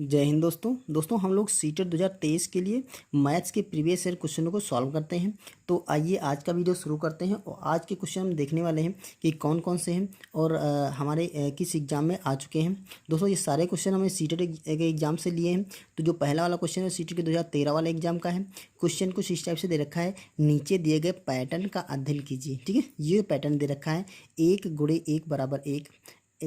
जय हिंद दोस्तों हम लोग सीटेट 2023 के लिए मैथ्स के प्रीवियस ईयर क्वेश्चनों को सॉल्व करते हैं। तो आइए आज का वीडियो शुरू करते हैं और आज के क्वेश्चन हम देखने वाले हैं कि कौन कौन से हैं और हमारे किस एग्ज़ाम में आ चुके हैं। दोस्तों ये सारे क्वेश्चन हमें सीटेट के एग्ज़ाम से लिए हैं। तो जो पहला वाला क्वेश्चन है सीटेट के 2013 वाले एग्जाम का है। क्वेश्चन कुछ इस टाइप से दे रखा है, नीचे दिए गए पैटर्न का अध्ययन कीजिए। ठीक है, ये पैटर्न दे रखा है 1 × 1 = 1,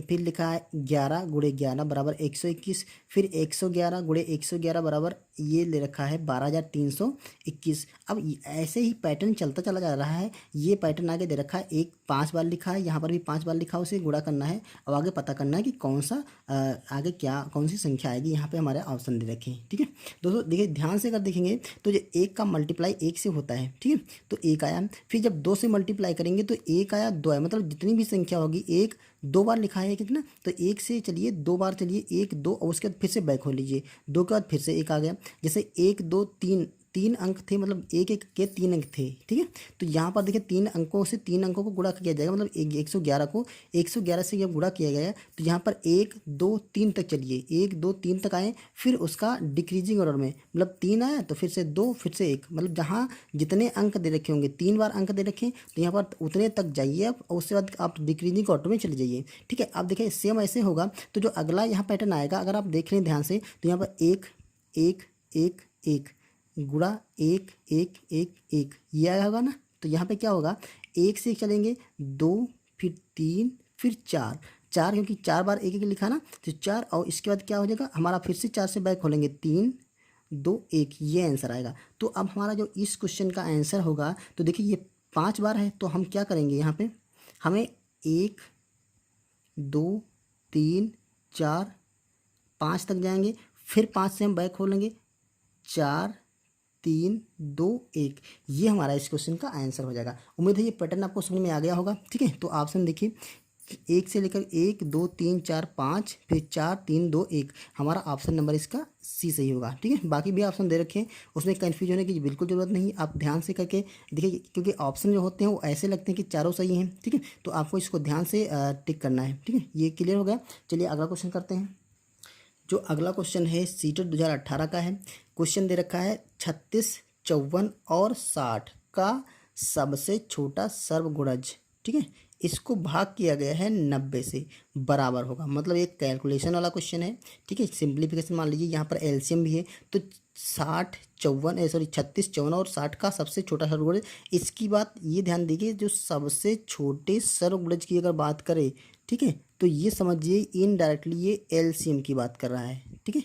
फिर लिखा है 11 × 11 = 121, फिर 111 × 111 बराबर ये ले रखा है 12,321। अब ऐसे ही पैटर्न चलता चला जा रहा है। ये पैटर्न आगे दे रखा है 5 बार लिखा है, यहाँ पर भी 5 बार लिखा है, उसे गुणा करना है। अब आगे पता करना है कि कौन सा आगे कौन सी संख्या आएगी। यहाँ पे हमारे ऑप्शन दे रखे हैं। ठीक है दोस्तों, देखिए ध्यान से अगर देखेंगे तो जो 1 का मल्टीप्लाई 1 से होता है, ठीक है, तो 1 आया। फिर जब 2 से मल्टीप्लाई करेंगे तो 1 आया, 2 आया, मतलब जितनी भी संख्या होगी 1 2 बार लिखा है कितना, तो 1 से चलिए 2 बार चलिए 1 2 और उसके बाद फिर से बैक हो लीजिए, 2 के बाद फिर से 1 आ गया। जैसे 1 2 3 3 अंक थे, मतलब एक एक के 3 अंक थे। ठीक है, तो यहाँ पर देखिए 3 अंकों से 3 अंकों को गुणा किया जाएगा, मतलब 111 को 111 से जब गुणा किया गया तो यहाँ पर 1 2 3 तक चलिए, 1 2 3 तक आए, फिर उसका डिक्रीजिंग ऑर्डर में, मतलब 3 आया तो फिर से 2 फिर से 1, मतलब जहाँ जितने अंक दे रखे होंगे 3 बार अंक दे रखे तो यहाँ पर उतने तक जाइए आप, और उसके बाद आप डिक्रीजिंग ऑर्डर में चले जाइए। ठीक है, आप देखिए सेम ऐसे होगा। तो जो अगला यहाँ पैटर्न आएगा, अगर आप देख लें ध्यान से, तो यहाँ पर 1 1 1 1 गुणा 1 1 1 1 ये आया होगा ना। तो यहाँ पे क्या होगा, 1 से चलेंगे 2 फिर 3 फिर 4 4, क्योंकि 4 बार 1 1 लिखा ना, तो 4, और इसके बाद क्या हो जाएगा हमारा, फिर से 4 से बैक खोलेंगे 3 2 1, ये आंसर आएगा। तो अब हमारा जो इस क्वेश्चन का आंसर होगा, तो देखिए ये 5 बार है, तो हम क्या करेंगे, यहाँ पे हमें 1 2 3 4 5 तक जाएंगे, फिर 5 से हम बैक खोलेंगे 4 3 2 1, ये हमारा इस क्वेश्चन का आंसर हो जाएगा। उम्मीद है ये पैटर्न आपको समझ में आ गया होगा। ठीक है, तो ऑप्शन देखिए 1 से लेकर 1 2 3 4 5 फिर 4 3 2 1, हमारा ऑप्शन नंबर इसका सी सही होगा। ठीक है, बाकी भी ऑप्शन दे रखे हैं, उसमें कन्फ्यूज होने की बिल्कुल ज़रूरत नहीं, आप ध्यान से करके देखिए, क्योंकि ऑप्शन जो होते हैं वो ऐसे लगते हैं कि चारों सही हैं। ठीक है, तो आपको इसको ध्यान से टिक करना है। ठीक है, ये क्लियर हो गया। चलिए अगला क्वेश्चन करते हैं। जो अगला क्वेश्चन है सीटेट 2018 का है। क्वेश्चन दे रखा है 36 54 और 60 का सबसे छोटा सर्वगुणज। ठीक है, इसको भाग किया गया है 90 से, बराबर होगा, मतलब एक कैलकुलेशन वाला क्वेश्चन है। ठीक है, सिंप्लीफिकेशन मान लीजिए, यहाँ पर एलसीएम भी है, तो 36 54 और 60 का सबसे छोटा सर्वगुणज। इसकी बात ये ध्यान दीजिए, जो सबसे छोटे सर्वगुणज की अगर बात करें, ठीक है, तो ये समझिए इनडायरेक्टली ये एलसीएम की बात कर रहा है। ठीक है,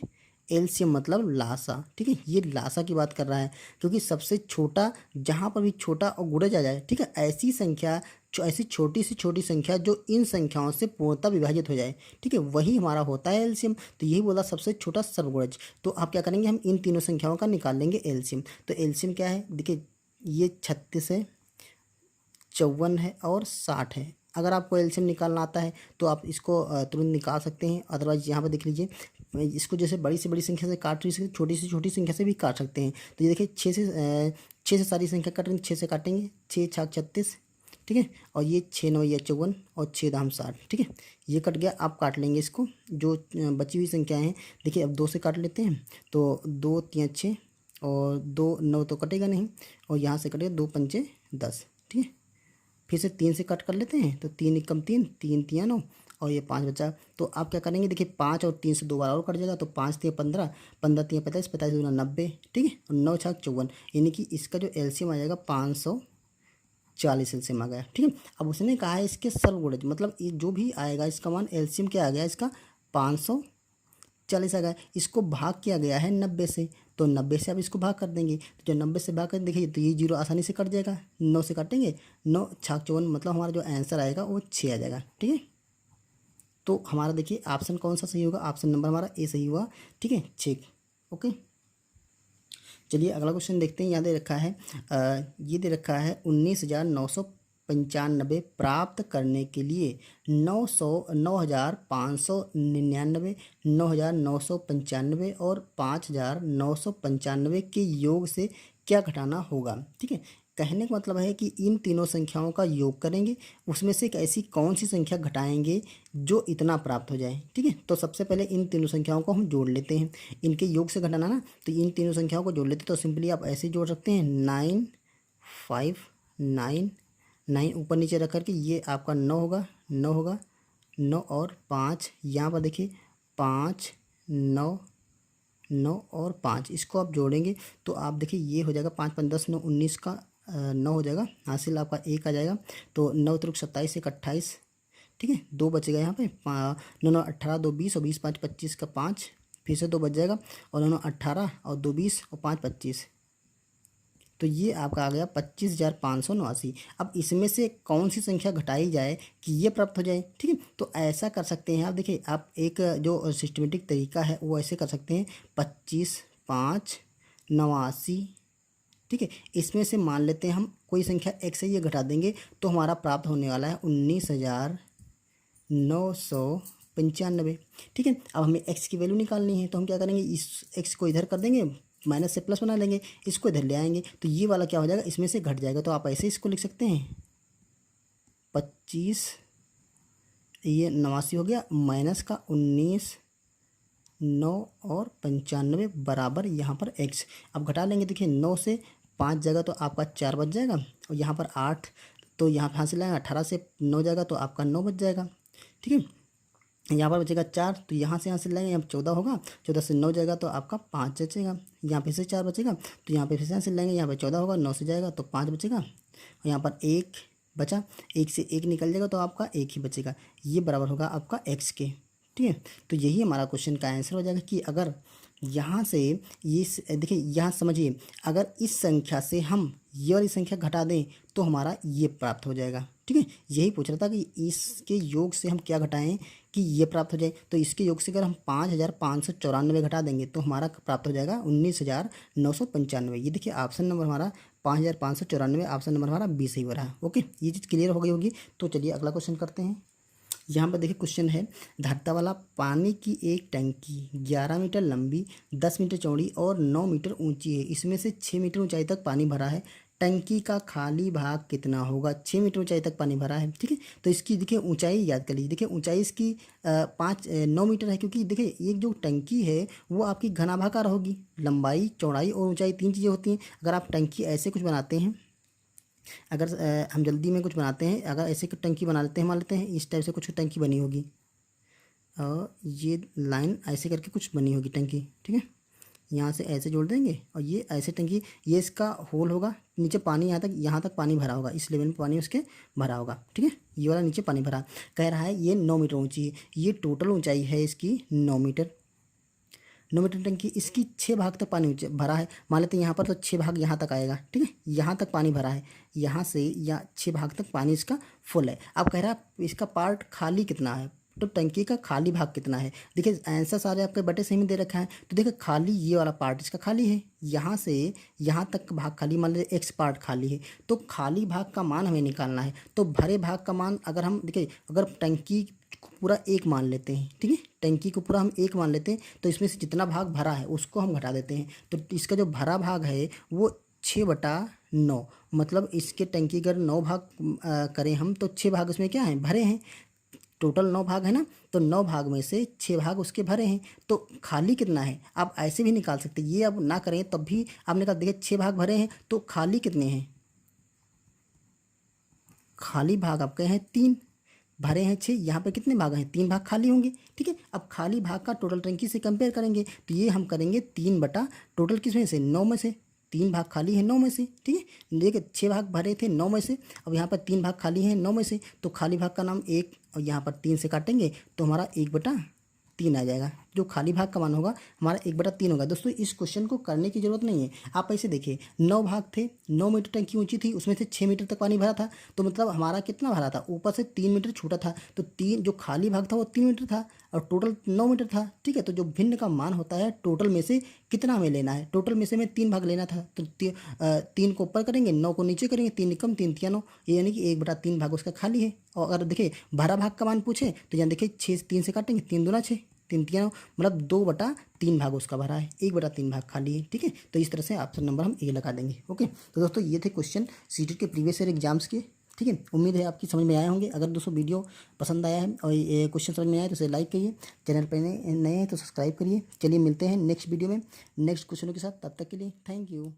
एलसीएम मतलब लासा। ठीक है, ये लासा की बात कर रहा है, क्योंकि सबसे छोटा, जहाँ पर भी छोटा और गुणज आ जाए, ठीक है, ऐसी संख्या, ऐसी छोटी से छोटी संख्या जो इन संख्याओं से पूर्णतः विभाजित हो जाए, ठीक है, वही हमारा होता है एलसीएम। तो यही बोला सबसे छोटा सर्वगुणज। तो आप क्या करेंगे, हम इन तीनों संख्याओं का निकाल लेंगे एलसीएम। तो एलसीएम क्या है, देखिए ये 36 है, 54 है और 60 है। अगर आपको एलसीएम निकालना आता है तो आप इसको तुरंत निकाल सकते हैं, अदरवाइज यहाँ पर देख लीजिए, इसको जैसे बड़ी से बड़ी संख्या से काट रही, छोटी से छोटी संख्या से भी काट सकते हैं। तो ये देखिए 6 से सारी संख्या काट रही, 6 से काटेंगे, 6 6 36, ठीक है, और ये 6 9 54 और 6 दाम 60। ठीक है, ये कट गया, आप काट लेंगे इसको। जो बची हुई संख्याएँ हैं, देखिए अब 2 से काट लेते हैं, तो 2 3 6 और 2 9 तो कटेगा नहीं, और यहाँ से कटेगा 2 5 10। ठीक है, फिर से 3 से कट कर लेते हैं, तो 3 एकम 3 3 3 9 और ये 5 बचा। तो आप क्या करेंगे, देखिए 5 और 3 से 2 बार और कट जाएगा, तो 5 3 15 15 3 45 45 दूना 90। ठीक है, और 9 6 54, यानी कि इसका जो एलसीएम आ जाएगा 540 एलसीएम आ गया। ठीक है, अब उसने कहा है इसके सर्वगुणज, मतलब ये जो भी आएगा इसका मान एलसीएम क्या आ गया इसका 540 आ गया। इसको भाग किया गया है 90 से, तो 90 से आप इसको भाग कर देंगे, तो जब 90 से भाग कर देखिए तो ये 0 आसानी से कट जाएगा, 9 से काटेंगे, 9 6 54, मतलब हमारा जो आंसर आएगा वो 6 आ जाएगा। ठीक है, तो हमारा देखिए ऑप्शन कौन सा सही होगा, ऑप्शन नंबर हमारा ए सही हुआ। ठीक है, 6। ओके, चलिए अगला क्वेश्चन देखते हैं। यहाँ दे रखा है ये दे रखा है 19,995 प्राप्त करने के लिए 9,599, 9,995 और 5,995 के योग से क्या घटाना होगा। ठीक है, कहने का मतलब है कि इन तीनों संख्याओं का योग करेंगे, उसमें से एक ऐसी कौन सी संख्या घटाएंगे जो इतना प्राप्त हो जाए। ठीक है, तो सबसे पहले इन तीनों संख्याओं को हम जोड़ लेते हैं। इनके योग से घटाना ना, तो इन तीनों संख्याओं को जोड़ लेते हैं। तो सिंपली आप ऐसे जोड़ सकते हैं 9 5 9 9 ऊपर नीचे रख करके ये आपका 9 होगा, 9 होगा, 9 और 5 यहाँ पर देखिए 5 9 9 और 5, इसको आप जोड़ेंगे तो आप देखिए ये हो जाएगा 5 5 10 9 19 का 9 हो जाएगा, हासिल आपका 1 आ जाएगा। तो 9 त्रिक 27 1 28, ठीक है, 2 बचेगा यहाँ पे 9 9 18 2 20 और 20 5 25 का 5, फिर से 2 बच जाएगा और 9 18 और 2 20 और 5 25, तो ये आपका आ गया 25,589। अब इसमें से कौन सी संख्या घटाई जाए कि ये प्राप्त हो जाए। ठीक है, तो ऐसा कर सकते हैं आप, देखिए आप एक जो सिस्टमेटिक तरीका है वो ऐसे कर सकते हैं 25 5 89। ठीक है, इसमें से मान लेते हैं हम कोई संख्या एक से ये घटा देंगे तो हमारा प्राप्त होने वाला है 19,995। ठीक है, अब हमें x की वैल्यू निकालनी है, तो हम क्या करेंगे, इस x को इधर कर देंगे, माइनस से प्लस बना लेंगे, इसको इधर ले आएंगे तो ये वाला क्या हो जाएगा, इसमें से घट जाएगा। तो आप ऐसे इसको लिख सकते हैं 25 ये 89 हो गया, माइनस का 19 9 और 95 बराबर यहाँ पर x। अब घटा लेंगे, देखिए 9 से 5 जाएगा तो आपका 4 बच जाएगा, और यहाँ पर 8 तो यहाँ पर हासिल आएगा, 18 से 9 जाएगा तो आपका 9 बच जाएगा। ठीक है, यहाँ पर बचेगा 4, तो यहाँ से लाएंगे, यहाँ 14 होगा, 14 से 9 जाएगा तो आपका 5 बचेगा, यहाँ पे से 4 बचेगा, तो यहाँ पे फिर से यहाँ से लाएंगे, यहाँ पे 14 होगा, 9 से जाएगा तो 5 बचेगा, और यहाँ पर 1 बचा, 1 से 1 निकल जाएगा तो आपका 1 ही बचेगा, ये बराबर होगा आपका x के। ठीक है, तो यही हमारा क्वेश्चन का आंसर हो जाएगा कि अगर यहाँ से ये देखिए यहाँ समझिए, अगर इस संख्या से हम ये वाली संख्या घटा दें तो हमारा ये प्राप्त हो जाएगा। ठीक है, यही पूछ रहा था कि इसके योग से हम क्या घटाएं कि ये प्राप्त हो जाए। तो इसके योग से अगर हम 5,594 घटा देंगे तो हमारा प्राप्त हो जाएगा 19,995। ये देखिए ऑप्शन नंबर हमारा 5,594, ऑप्शन नंबर हमारा 20 ही हो रहा है। ओके, ये चीज़ क्लियर हो गई होगी। तो चलिए अगला क्वेश्चन करते हैं। यहाँ पर देखिए क्वेश्चन है, धरता वाला पानी की एक टंकी 11 मीटर लंबी, 10 मीटर चौड़ी और 9 मीटर ऊंची है। इसमें से 6 मीटर ऊंचाई तक पानी भरा है। टंकी का खाली भाग कितना होगा। 6 मीटर ऊंचाई तक पानी भरा है। ठीक है, तो इसकी देखिए ऊंचाई याद कर लीजिए। देखिए ऊंचाई इसकी 9 मीटर है, क्योंकि देखिए एक जो टंकी है वो आपकी घनाभाकार होगी। लंबाई चौड़ाई और ऊंचाई 3 चीज़ें होती हैं। अगर आप टंकी ऐसे कुछ बनाते हैं, अगर हम जल्दी में कुछ बनाते हैं, अगर ऐसे टंकी बना लेते हैं, मान लेते हैं इस टाइप से कुछ टंकी बनी होगी, और ये लाइन ऐसे करके कुछ बनी होगी टंकी। ठीक है, यहाँ से ऐसे जोड़ देंगे और ये ऐसे टंकी, ये इसका होल होगा, नीचे पानी यहाँ तक पानी भरा होगा, इस लेवल में पानी उसके भरा होगा। ठीक है, ये वाला नीचे पानी भरा, कह रहा है ये 9 मीटर ऊंची है। ये टोटल ऊंचाई है इसकी 9 मीटर। 9 मीटर टंकी, इसकी 6 भाग तक पानी भरा है। मान लेते हैं यहाँ पर तो 6 भाग यहाँ तक आएगा। ठीक है, यहाँ तक पानी भरा है, यहाँ से या 6 भाग तक पानी इसका फुल है। अब कह रहा है इसका पार्ट खाली कितना है, तो टंकी का खाली भाग कितना है। देखिए आंसर सारे आपके बटे सही में दे रखा है, तो देखिए खाली ये वाला पार्ट इसका खाली है, यहाँ से यहाँ तक भाग खाली, मान लीजिए एक्स पार्ट खाली है, तो खाली भाग का मान हमें निकालना है। तो भरे भाग का मान अगर हम देखिए, अगर टंकी को पूरा 1 मान लेते हैं, ठीक है, टंकी को पूरा हम 1 मान लेते हैं, तो इसमें से जितना भाग भरा है उसको हम घटा देते हैं। तो इसका जो भरा भाग है वो 6/9, मतलब इसके टंकी अगर 9 भाग करें हम, तो 6 भाग इसमें क्या है, भरे हैं। टोटल 9 भाग है ना, तो 9 भाग में से 6 भाग उसके भरे हैं, तो खाली कितना है आप ऐसे भी निकाल सकते हैं। ये अब ना करें तब भी आप निकाल, देखिए 6 भाग भरे हैं तो खाली कितने हैं, खाली भाग आपके हैं 3, भरे हैं 6, यहाँ पे कितने भाग हैं, 3 भाग खाली होंगे। ठीक है, अब खाली भाग का टोटल टंकी से कंपेयर करेंगे तो ये हम करेंगे 3 टोटल किसमें से, 9 में से। 3 भाग खाली है 9 में से। ठीक है, देखिए 6 भाग भरे थे 9 में से, अब यहाँ पर 3 भाग खाली हैं 9 में से, तो खाली भाग का नाम 1, और यहाँ पर 3 से काटेंगे तो हमारा 1/3 आ जाएगा। जो खाली भाग का मान होगा हमारा 1/3 होगा। दोस्तों इस क्वेश्चन को करने की जरूरत नहीं है, आप ऐसे देखिए 9 भाग थे, 9 मीटर टंकी ऊंची थी, उसमें से 6 मीटर तक पानी भरा था, तो मतलब हमारा कितना भरा था, ऊपर से 3 मीटर छोटा था, तो 3 जो खाली भाग था वो 3 मीटर था और टोटल 9 मीटर था। ठीक है, तो जो भिन्न का मान होता है टोटल में से कितना हमें लेना है, टोटल में से हमें 3 भाग लेना था, तो 3 को ऊपर करेंगे, 9 को नीचे करेंगे, 3 कम 3 तिया 9, ये यानी कि 1/3 भाग उसका खाली है। और अगर देखिए भरा भाग का मान पूछे तो यहाँ देखिए 6 3 से काटेंगे, 3 दूना 6, तीन तीन मतलब 2/3 भाग उसका भरा है, 1/3 भाग खाली है। ठीक है, तो इस तरह से ऑप्शन नंबर हम ए लगा देंगे। ओके, तो दोस्तों ये थे क्वेश्चन सीटेट के प्रीवियस ईयर एग्जाम्स के। ठीक है, उम्मीद है आपकी समझ में आए होंगे। अगर दोस्तों वीडियो पसंद आया है और ये क्वेश्चन समझ में आया तो इसे लाइक करिए, चैनल पर नए हैं तो सब्सक्राइब करिए। चलिए मिलते हैं नेक्स्ट वीडियो में नेक्स्ट क्वेश्चनों के साथ, तब तक के लिए थैंक यू।